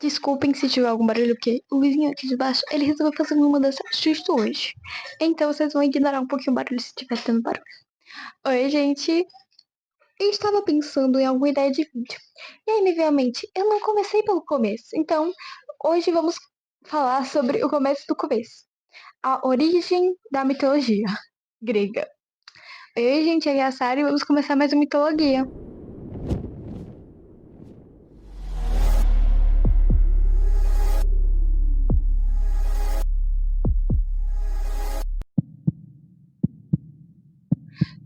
Desculpem se tiver algum barulho, porque o vizinho aqui de baixo, ele resolveu fazer uma mudança justo hoje. Então vocês vão ignorar um pouquinho o barulho se tiver tendo barulho. Oi, gente. Eu estava pensando em alguma ideia de vídeo. E aí me veio à mente, eu não comecei pelo começo. Então, hoje vamos falar sobre o começo do começo. A origem da mitologia grega. Oi, gente, aqui é a Sara e vamos começar mais uma mitologia.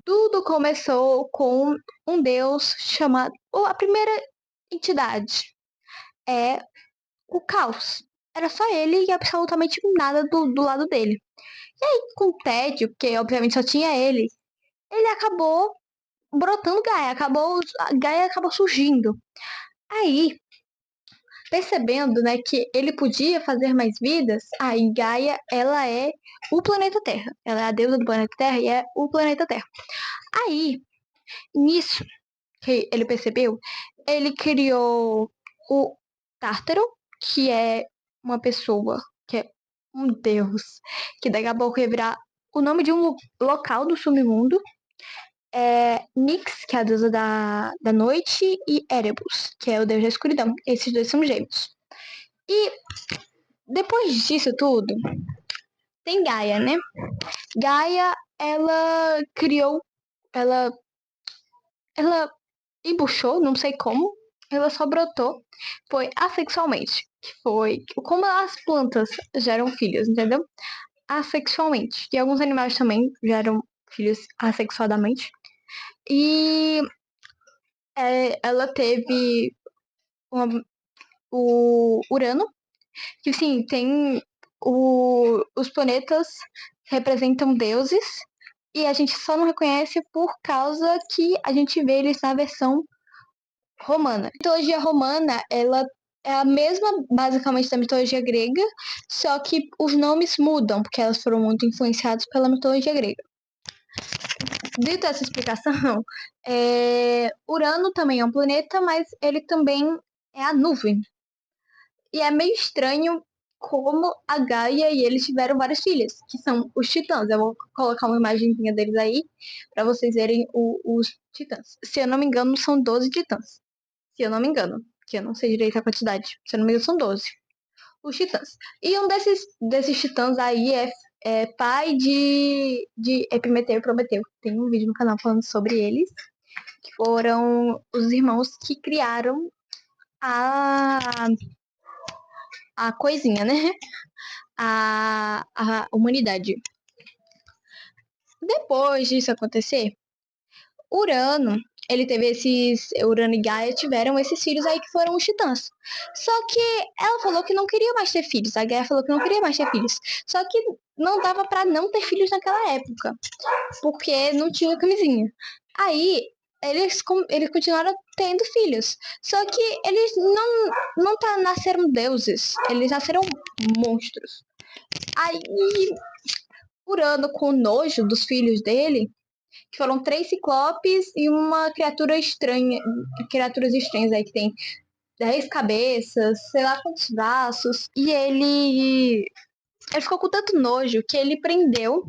Tudo começou com um deus chamado... A primeira entidade é o caos. Era só ele e absolutamente nada do lado dele. E aí, com o tédio, porque obviamente só tinha ele acabou brotando Gaia. Gaia acabou surgindo. Aí, percebendo, né, que ele podia fazer mais vidas, aí Gaia, ela é o planeta Terra. Ela é a deusa do planeta Terra e é o planeta Terra. Aí, nisso que ele percebeu, ele criou o Tártaro, que é uma pessoa, que é um deus, que daqui a pouco ia virar o nome de um local do submundo. Nyx, que é a deusa da noite, e Erebus, que é o deus da escuridão. Esses dois são gêmeos. E depois disso tudo, tem Gaia, né? Gaia, ela criou, ela embuchou, não sei como, ela só brotou, foi assexualmente, que foi como as plantas geram filhos, entendeu? Assexualmente. E alguns animais também geram filhos assexuadamente. E ela teve o Urano, que sim, tem os planetas representam deuses, e a gente só não reconhece por causa que a gente vê eles na versão romana. A mitologia romana, ela é a mesma, basicamente, da mitologia grega, só que os nomes mudam, porque elas foram muito influenciadas pela mitologia grega. Dito essa explicação, Urano também é um planeta, mas ele também é a nuvem. E é meio estranho como a Gaia e eles tiveram várias filhas, que são os titãs. Eu vou colocar uma imagenzinha deles aí, para vocês verem os titãs. Se eu não me engano, são 12 titãs. Se eu não me engano, que eu não sei direito a quantidade. Se eu não me engano, são 12. Os titãs. E um desses titãs aí é pai de Epimeteu e Prometeu. Tem um vídeo no canal falando sobre eles, que foram os irmãos que criaram a coisinha, né? A humanidade. Depois disso acontecer, Urano, Urano e Gaia tiveram esses filhos aí que foram os titãs. Só que ela falou que não queria mais ter filhos. A Gaia falou que não queria mais ter filhos. Só que não dava para não ter filhos naquela época, porque não tinha camisinha. Aí eles continuaram tendo filhos. Só que eles não nasceram deuses, eles nasceram monstros. Aí Urano, com nojo dos filhos dele, que foram 3 ciclopes e uma criatura estranha, criaturas estranhas aí que tem 10 cabeças, sei lá quantos braços, e ele ficou com tanto nojo que ele prendeu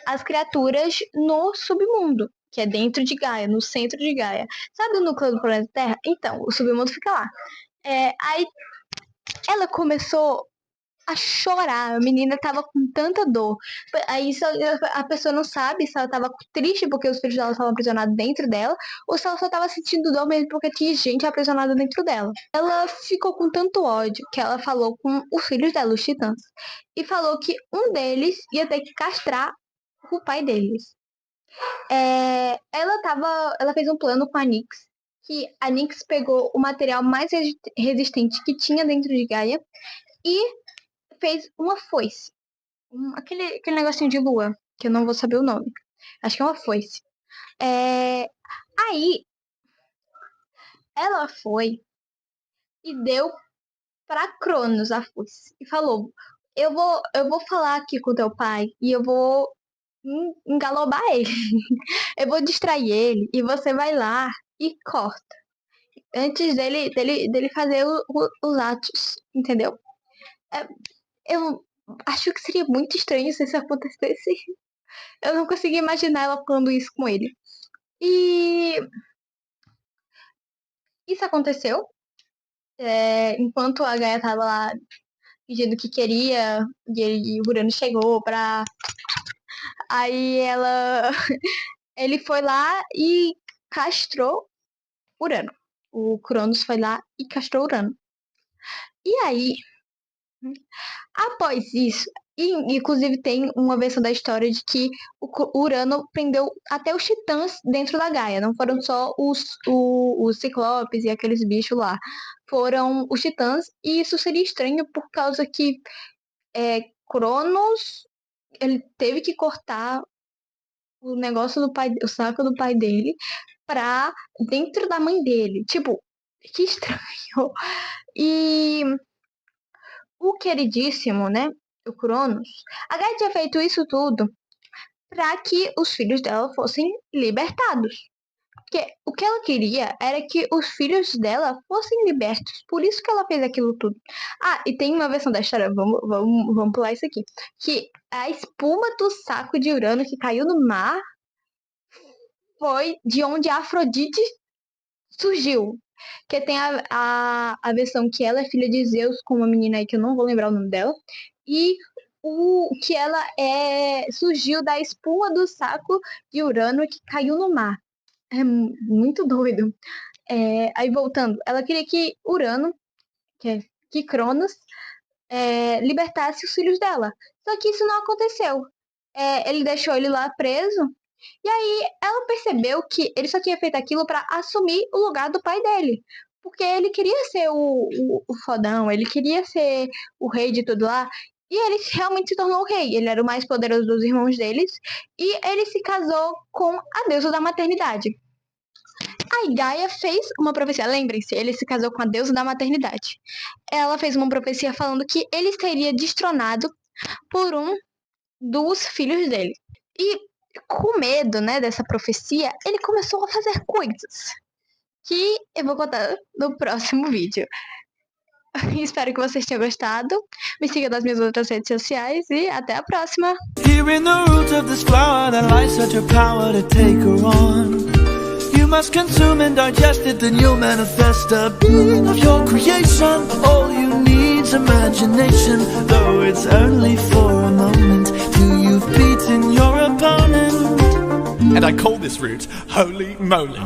as criaturas no submundo, que é dentro de Gaia, no centro de Gaia. Sabe o núcleo do planeta Terra? Então, o submundo fica lá. Aí ela começou a chorar. A menina tava com tanta dor. Aí a pessoa não sabe se ela tava triste porque os filhos dela estavam aprisionados dentro dela, ou se ela só tava sentindo dor mesmo porque tinha gente aprisionada dentro dela. Ela ficou com tanto ódio que ela falou com os filhos dela, os titãs, e falou que um deles ia ter que castrar o pai deles. Ela fez um plano com a Nyx, que a Nyx pegou o material mais resistente que tinha dentro de Gaia e fez uma foice. Aquele negocinho de lua, que eu não vou saber o nome. Acho que é uma foice. Aí, ela foi e deu pra Cronos a foice. E falou, eu vou falar aqui com teu pai e eu vou engalobar ele. Eu vou distrair ele e você vai lá e corta. antes dele fazer os atos, entendeu? Eu acho que seria muito estranho se isso acontecesse. Eu não conseguia imaginar ela falando isso com ele. E isso aconteceu enquanto a Gaia tava lá pedindo o que queria, e o Urano chegou pra. Aí ele foi lá e castrou Urano. O Cronos foi lá e castrou Urano. E aí, após isso, inclusive tem uma versão da história de que o Urano prendeu até os titãs dentro da Gaia. Não foram só os ciclopes e aqueles bichos lá. Foram os titãs. E isso seria estranho por causa que Cronos ele teve que cortar o negócio do pai, o saco do pai dele pra dentro da mãe dele. Tipo, que estranho. E o queridíssimo, né? O Cronos. A Gaia tinha feito isso tudo para que os filhos dela fossem libertados. Porque o que ela queria era que os filhos dela fossem libertos. Por isso que ela fez aquilo tudo. Ah, e tem uma versão da história, vamos pular isso aqui. Que a espuma do saco de Urano que caiu no mar foi de onde a Afrodite surgiu. Que tem a versão que ela é filha de Zeus com uma menina aí que eu não vou lembrar o nome dela. E o que ela surgiu da espuma do saco de Urano que caiu no mar. É muito doido. Aí voltando, ela queria que Urano, que Cronos, libertasse os filhos dela. Só que isso não aconteceu. Ele deixou ele lá preso. E aí ela percebeu que ele só tinha feito aquilo para assumir o lugar do pai dele. Porque ele queria ser o fodão, ele queria ser o rei de tudo lá. E ele realmente se tornou o rei. Ele era o mais poderoso dos irmãos deles. E ele se casou com a deusa da maternidade. Aí Gaia fez uma profecia, lembrem-se, ele se casou com a deusa da maternidade. Ela fez uma profecia falando que ele seria destronado por um dos filhos dele. E com medo, né, dessa profecia, ele começou a fazer coisas que eu vou contar no próximo vídeo. Espero que vocês tenham gostado. Me siga nas minhas outras redes sociais e até a próxima. You must consume and digest it, then you'll manifest a being of your creation. All you need's imagination, though it's only for a moment, till you've beaten your opponent. And I call this route Holy Moly.